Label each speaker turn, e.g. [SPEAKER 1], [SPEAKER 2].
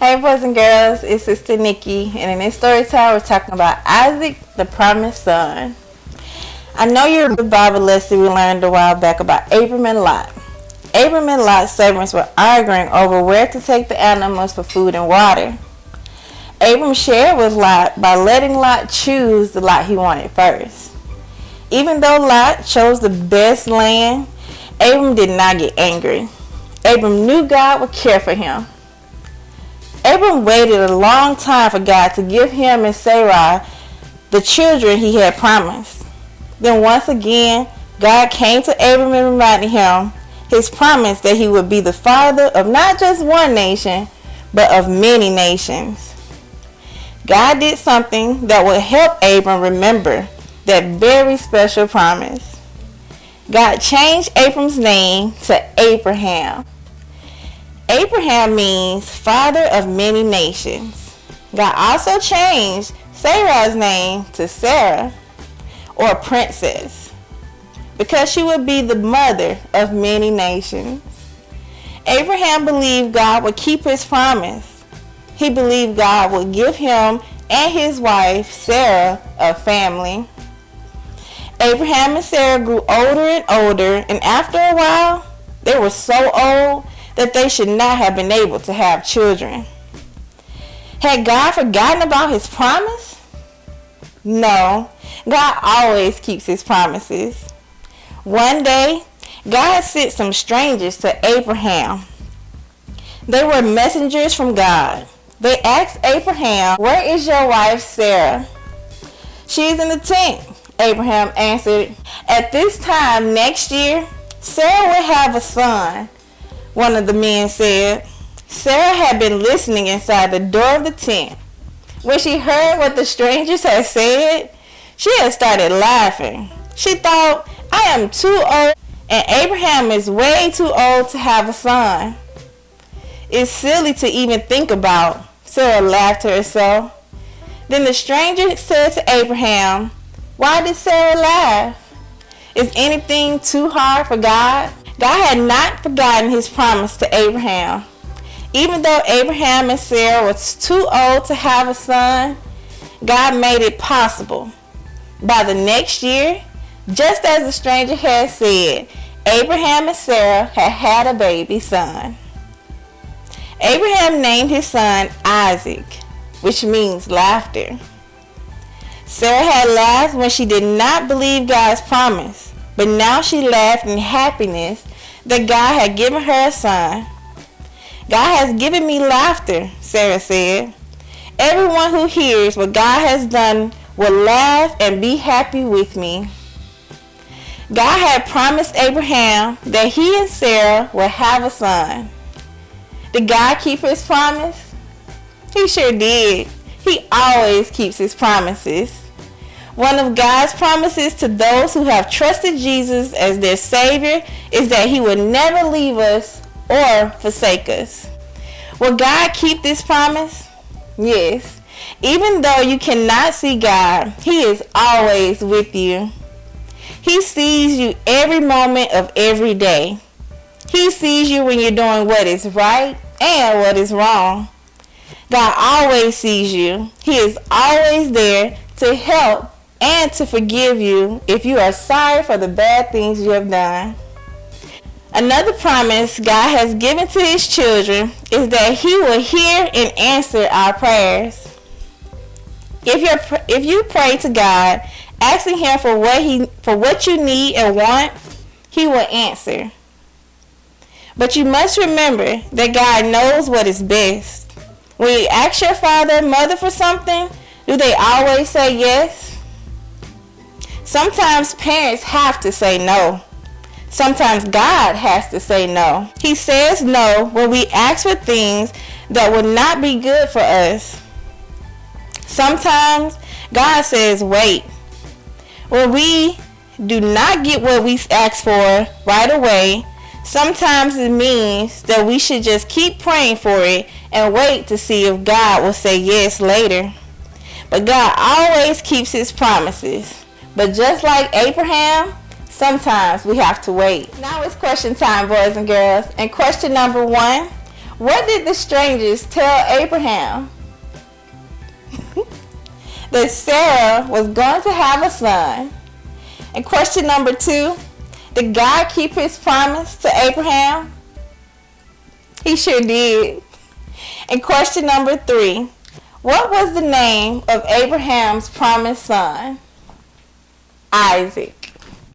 [SPEAKER 1] Hey boys and girls, it's Sister Nikki, and in this story time we're talking about Isaac, the promised son. I know you remember the Bible lesson we learned a while back about Abram and Lot. Abram and Lot's servants were arguing over where to take the animals for food and water. Abram shared with Lot by letting Lot choose the lot he wanted first. Even though Lot chose the best land, Abram did not get angry. Abram knew God would care for him. Abram waited a long time for God to give him and Sarai the children he had promised. Then once again, God came to Abram and reminded him his promise that he would be the father of not just one nation, but of many nations. God did something that would help Abram remember that very special promise. God changed Abram's name to Abraham. Abraham means father of many nations. God also changed Sarah's name to Sarah, or princess, because she would be the mother of many nations. Abraham believed God would keep his promise. He believed God would give him and his wife Sarah a family. Abraham and Sarah grew older and older, and after a while, they were so old that they should not have been able to have children. Had God forgotten about his promise? No, God always keeps his promises. One day, God sent some strangers to Abraham. They were messengers from God. They asked Abraham, "Where is your wife Sarah?" "She is in the tent," Abraham answered. "At this time next year, Sarah will have a son," one of the men said. Sarah had been listening inside the door of the tent. When she heard what the strangers had said, she had started laughing. She thought, "I am too old, and Abraham is way too old to have a son." "It's silly to even think about," Sarah laughed to herself. Then the stranger said to Abraham, "Why did Sarah laugh? Is anything too hard for God?" God had not forgotten his promise to Abraham. Even though Abraham and Sarah were too old to have a son, God made it possible. By the next year, just as the stranger had said, Abraham and Sarah had a baby son. Abraham named his son Isaac, which means laughter. Sarah had laughed when she did not believe God's promise, but now she laughed in happiness that God had given her a son. "God has given me laughter," Sarah said. "Everyone who hears what God has done will laugh and be happy with me." God had promised Abraham that he and Sarah would have a son. Did God keep his promise? He sure did. He always keeps his promises. One of God's promises to those who have trusted Jesus as their Savior is that he will never leave us or forsake us. Will God keep this promise? Yes. Even though you cannot see God, he is always with you. He sees you every moment of every day. He sees you when you're doing what is right and what is wrong. God always sees you. He is always there to help and to forgive you if you are sorry for the bad things you have done. Another promise God has given to his children is that he will hear and answer our prayers. If you pray to God, asking him for what you need and want, he will answer. But you must remember that God knows what is best. When you ask your father and mother for something, do they always say yes? Sometimes parents have to say no. Sometimes God has to say no. He says no when we ask for things that would not be good for us. Sometimes God says wait. When we do not get what we ask for right away, sometimes it means that we should just keep praying for it and wait to see if God will say yes later. But God always keeps his promises. But just like Abraham, sometimes we have to wait. Now it's question time, boys and girls. And question number 1, What did the strangers tell Abraham? That Sarah was going to have a son. And question number 2, did God keep his promise to Abraham? He sure did. And question number 3, what was the name of Abraham's promised son? Isaac.